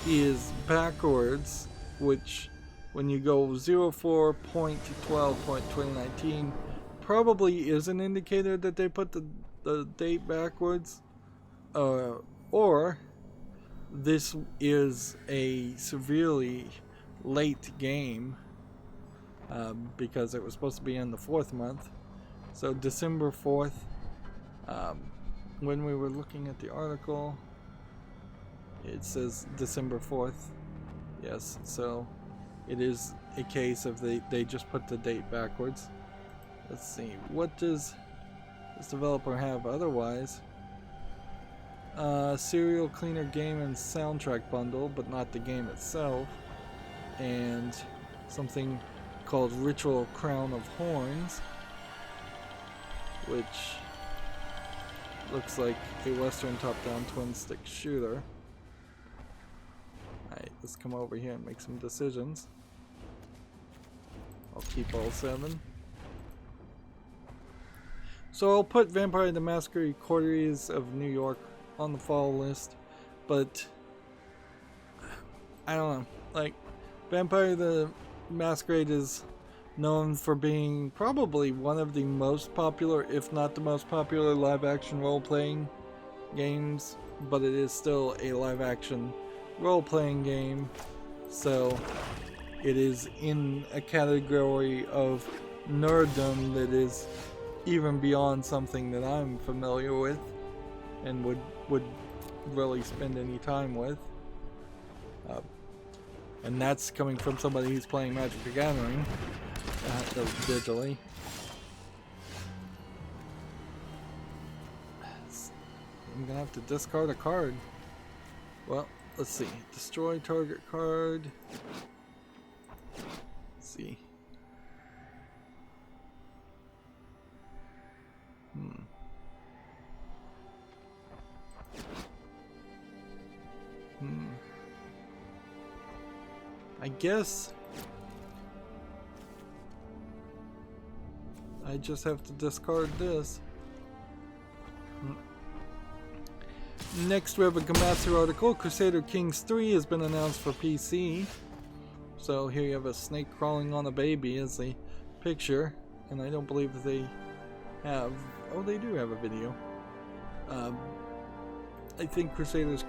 is backwards, which when you go 04.12.2019 probably is an indicator that they put the date backwards, or this is a severely late game because it was supposed to be in the 4th month. So December 4th, when we were looking at the article, it says December 4th. Yes, so it is a case of they just put the date backwards. Let's see, what does this developer have otherwise? Serial Cleaner game and soundtrack bundle, but not the game itself. And something called Ritual Crown of Horns, which looks like a Western top-down twin-stick shooter. Alright, let's come over here and make some decisions. I'll keep all 7. So I'll put Vampire the Masquerade Quarries of New York on the fall list, but I don't know. Like, Vampire the Masquerade is known for being probably one of the most popular, if not the most popular, live-action role-playing games, but it is still a live-action role-playing game, so it is in a category of nerddom that is even beyond something that I'm familiar with and would really spend any time with. And that's coming from somebody who's playing Magic the Gathering digitally. I'm gonna have to discard a card. Well, let's see. Destroy target card. Let's see. I guess I just have to discard this. Next we have a Gamatsu article. Crusader Kings 3 has been announced for PC. So here you have a snake crawling on a baby as the picture, and I don't believe they have, oh, they do have a video. I think Crusaders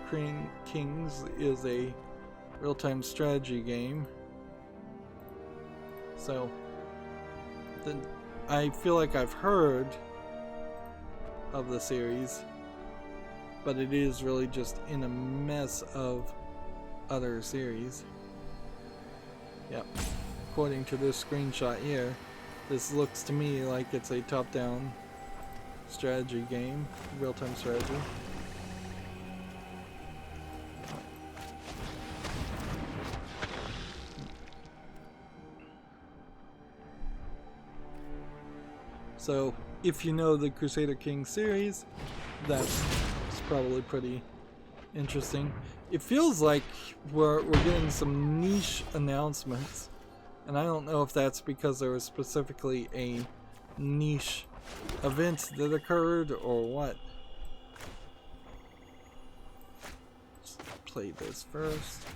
Kings is a real-time strategy game. So, I feel like I've heard of the series, but it is really just in a mess of other series. Yep. According to this screenshot here, this looks to me like it's a top-down strategy game, real-time strategy. So, if you know the Crusader King series, that's probably pretty interesting. It feels like we're getting some niche announcements, and I don't know if that's because there was specifically a niche event that occurred or what. Just play this first.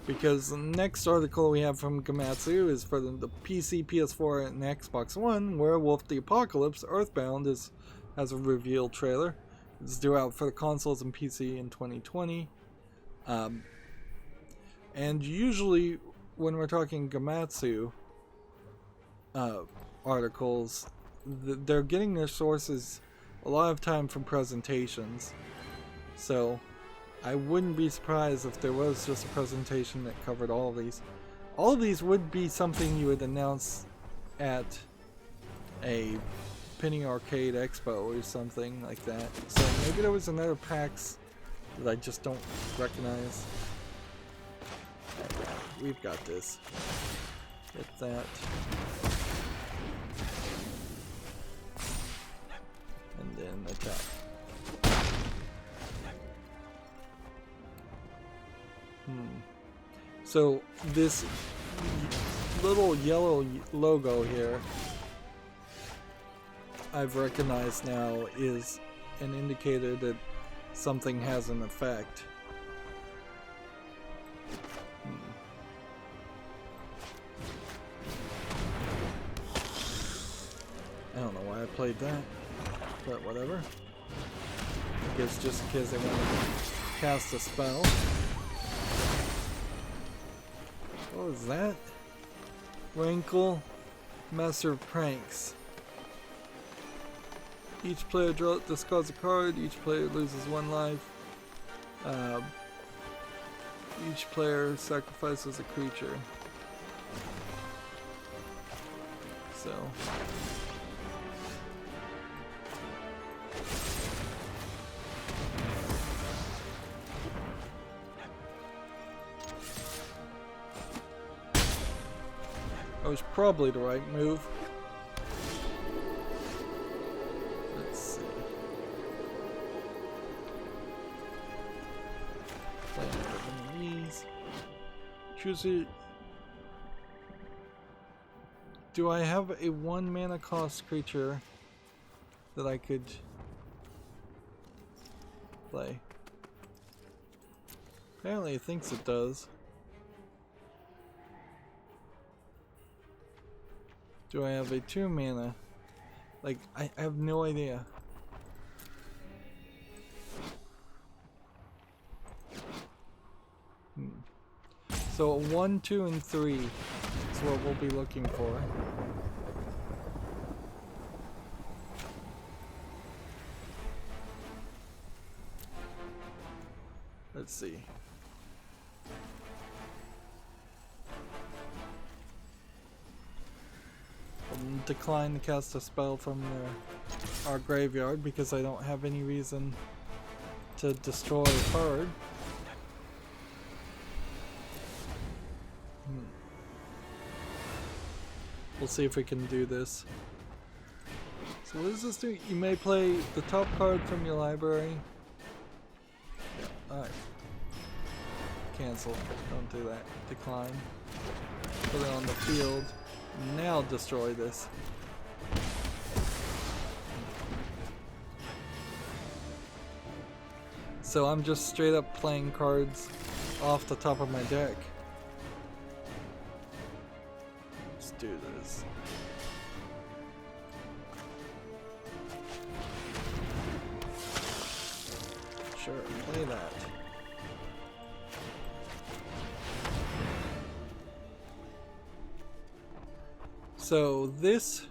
Because the next article we have from Gamatsu is for the PC, PS4, and Xbox One. Werewolf the Apocalypse Earthbound has a reveal trailer. It's due out for the consoles and PC in 2020. And usually when we're talking Gamatsu articles, they're getting their sources a lot of time from presentations. So I wouldn't be surprised if there was just a presentation that covered all of these. All of these would be something you would announce at a Penny Arcade Expo or something like that. So maybe there was another PAX that I just don't recognize. We've got this. Get that. And then attack. So this little yellow logo here, I've recognized now, is an indicator that something has an effect. I don't know why I played that, but whatever. I guess just in case I want to cast a spell. What was that? Wrinkle Master of Pranks. Each player discards a card, each player loses 1 life. Each player sacrifices a creature. So that was probably the right move. Let's see. Play one of these. Choose it. Do I have a 1 mana cost creature that I could play? Apparently it thinks it does. Do I have a 2 mana? Like, I have no idea. So a 1, 2, and 3 is what we'll be looking for. Let's see. Decline to cast a spell from our graveyard because I don't have any reason to destroy a card. We'll see if we can do this. So what does this do? You may play the top card from your library. Alright. Cancel. Don't do that. Decline. Put it on the field. Now destroy this. So I'm just straight up playing cards off the top of my deck. Let's do this. Sure, play that. So this,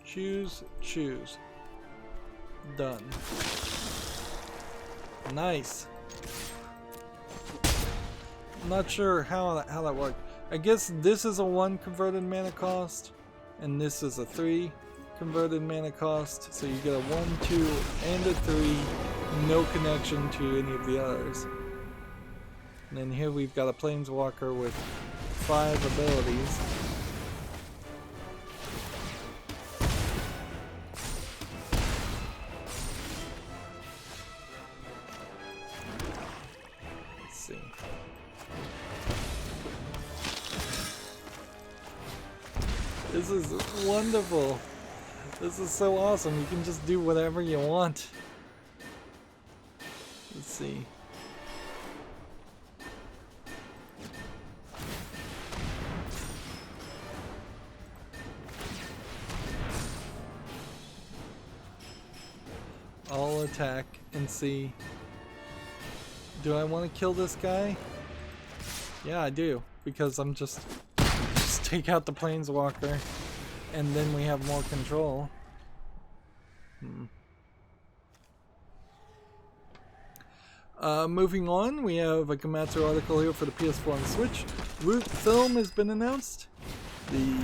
choose. Done. Nice. I'm not sure how that worked. I guess this is a 1 converted mana cost, and this is a 3 converted mana cost. So you get a 1, 2, and a 3. No connection to any of the others. And then here we've got a planeswalker with 5 abilities. Let's see. This is wonderful. This is so awesome. You can just do whatever you want. Let's see. I'll attack and see. Do I want to kill this guy? Yeah, I do, because I'm just take out the planeswalker, and then we have more control. Moving on, we have a Komatsu article here for the PS4 and Switch. Root film has been announced. The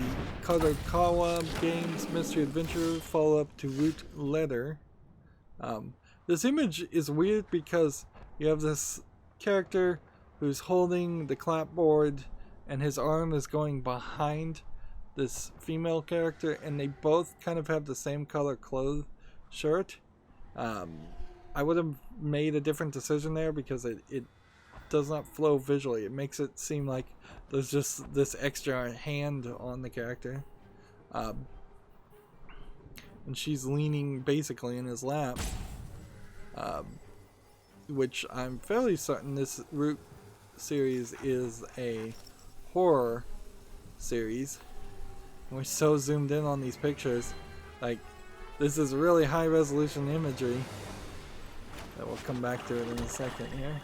Kadokawa Games Mystery Adventure follow-up to Root Letter. This image is weird because you have this character who's holding the clapboard and his arm is going behind this female character, and they both kind of have the same color shirt. I would have made a different decision there because it does not flow visually. It makes it seem like there's just this extra hand on the character. And she's leaning basically in his lap. Which I'm fairly certain this Root series is a horror series. We're so zoomed in on these pictures. Like, this is really high resolution imagery that we'll come back to it in a second here.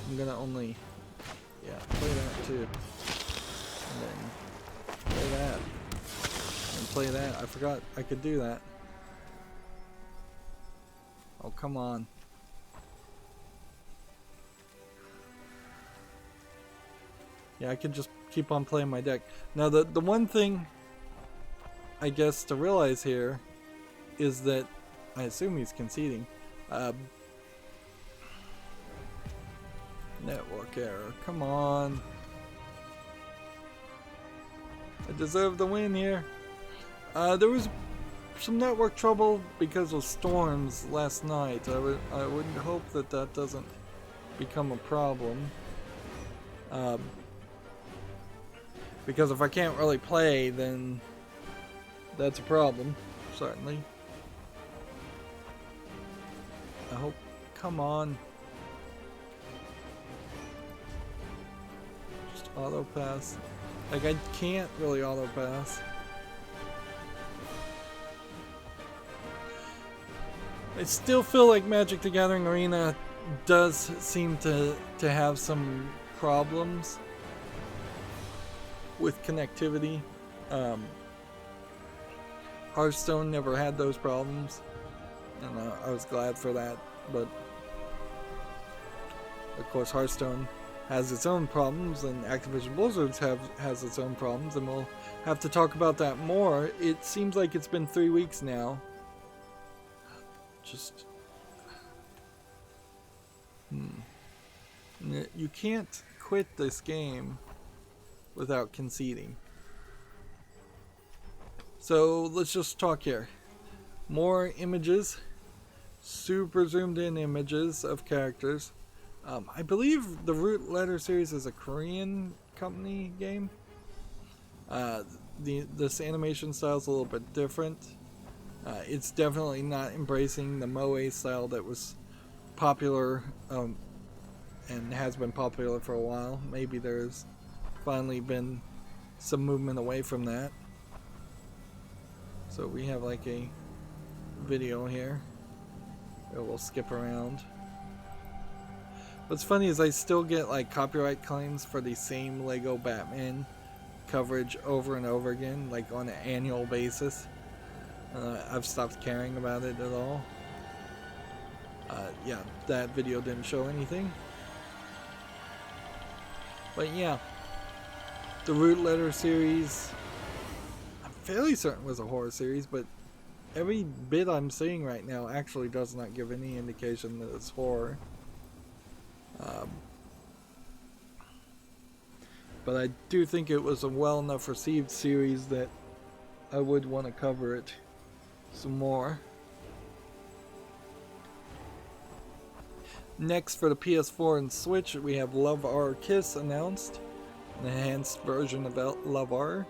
I'm gonna only play that too, and then play that and play that. I forgot I could do that. Oh, come on. Yeah, I could just keep on playing my deck. Now, the one thing I guess to realize here is that I assume he's conceding. Network error. Come on. I deserve the win here. There was some network trouble because of storms last night. I would hope that that doesn't become a problem. Because if I can't really play, then that's a problem, certainly. I hope. Come on. Just auto pass. Like, I can't really auto pass. I still feel like Magic the Gathering Arena does seem to have some problems with connectivity. Hearthstone never had those problems, and I was glad for that, but of course Hearthstone has its own problems, and Activision Blizzard has its own problems, and we'll have to talk about that more. It seems like it's been 3 weeks now. Just you can't quit this game without conceding. So let's just talk here. More images, super zoomed in images of characters. I believe the Root Letter series is a Korean company game. This animation style is a little bit different. It's definitely not embracing the Moe style that was popular and has been popular for a while. Maybe there's finally been some movement away from that. So we have like a video here. We'll skip around. What's funny is I still get like copyright claims for the same Lego Batman coverage over and over again, like on an annual basis. I've stopped caring about it at all. Yeah, that video didn't show anything. But yeah, the Root Letter series, I'm fairly certain was a horror series, but every bit I'm seeing right now actually does not give any indication that it's horror. But I do think it was a well enough received series that I would want to cover it some more. Next, for the PS4 and Switch, we have Love R Kiss announced, an enhanced version of Love R,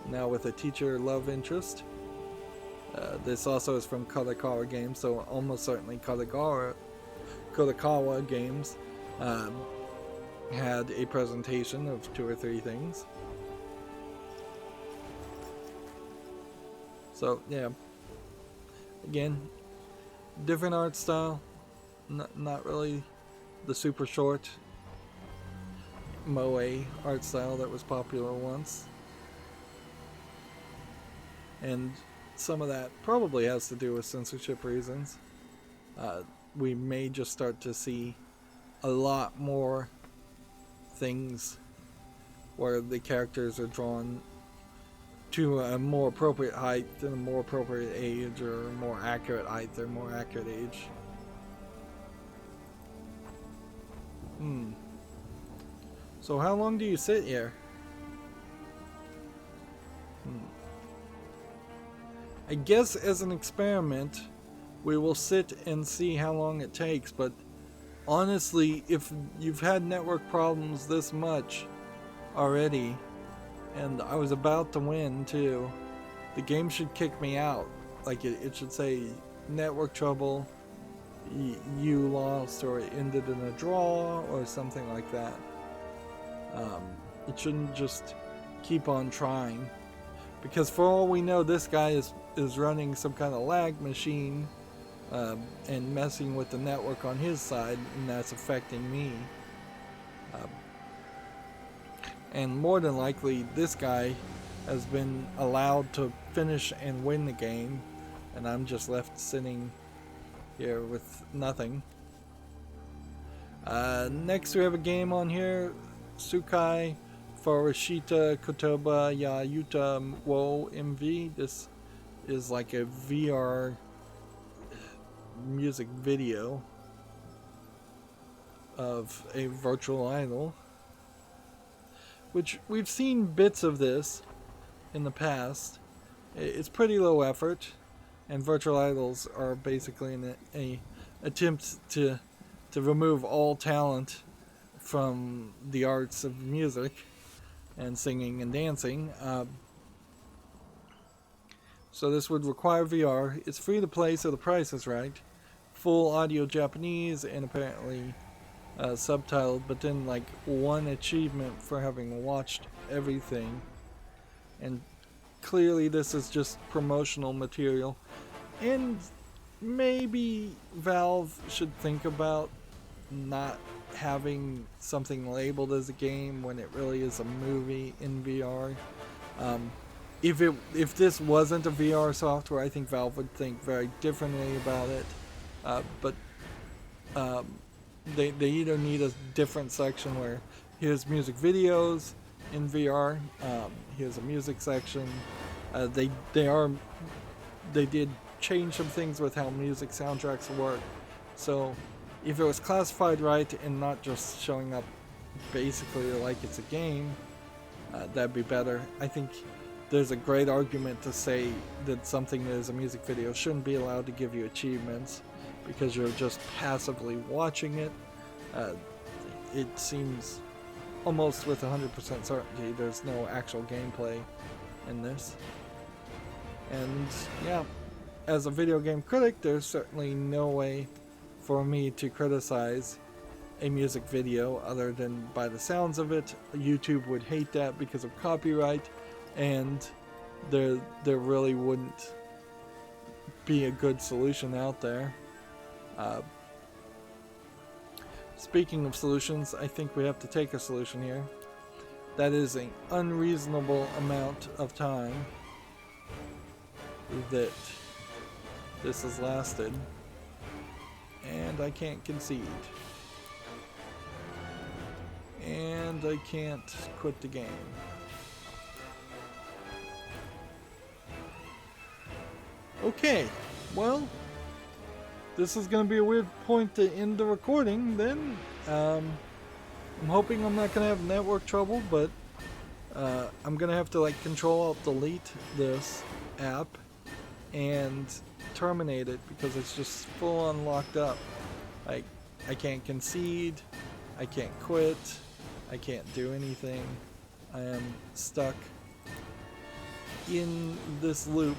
now with a teacher love interest. This also is from Kodakawa Games, so almost certainly Kodakawa Games had a presentation of 2 or 3 things. So yeah, again, different art style. Not really the super short moe art style that was popular once. And some of that probably has to do with censorship reasons. We may just start to see a lot more things where the characters are drawn to a more appropriate height and a more appropriate age, or a more accurate height or more accurate age. So how long do you sit here? I guess as an experiment, we will sit and see how long it takes, but honestly, if you've had network problems this much already, and I was about to win too, the game should kick me out. Like it should say network trouble, you lost, or it ended in a draw, or something like that. It shouldn't just keep on trying, because for all we know, this guy is running some kind of lag machine and messing with the network on his side, and that's affecting me. And more than likely, this guy has been allowed to finish and win the game, and I'm just left sitting here with nothing. Next we have a game on here, Tsukai Furushita Kotoba ya Yuta wo MV. This is like a VR music video of a virtual idol, which we've seen bits of this in the past. It's pretty low effort, and virtual idols are basically an attempt to remove all talent from the arts of music and singing and dancing. So this would require VR. It's free to play, so the price is right. Full audio Japanese and apparently subtitled, but then like 1 achievement for having watched everything. And clearly this is just promotional material. And maybe Valve should think about not having something labeled as a game when it really is a movie in VR. If this wasn't a VR software, I think Valve would think very differently about it. But they either need a different section where here's music videos in VR, here's a music section. They did change some things with how music soundtracks work. So if it was classified right and not just showing up basically like it's a game, that'd be better. I think there's a great argument to say that something that is a music video shouldn't be allowed to give you achievements because you're just passively watching it. It seems almost with 100% certainty there's no actual gameplay in this. And yeah, as a video game critic, there's certainly no way for me to criticize a music video other than by the sounds of it. YouTube would hate that because of copyright, and there really wouldn't be a good solution out there. Speaking of solutions, I think we have to take a solution here. That is an unreasonable amount of time that this has lasted, and I can't concede, and I can't quit the game. Okay, well, this is going to be a weird point to end the recording then. I'm hoping I'm not going to have network trouble, but I'm going to have to like Control-Alt-Delete this app and terminate it because it's just full on locked up. Like, I can't concede, I can't quit, I can't do anything. I am stuck in this loop.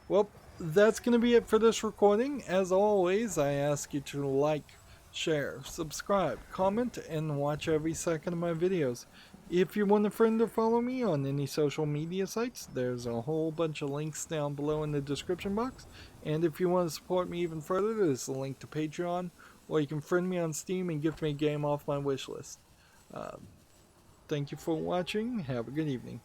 Well, that's going to be it for this recording. As always, I ask you to like, share, subscribe, comment, and watch every second of my videos. If you want a friend or follow me on any social media sites, there's a whole bunch of links down below in the description box. And if you want to support me even further, there's a link to Patreon, or you can friend me on Steam and gift me a game off my wish list. Thank you for watching. Have a good evening.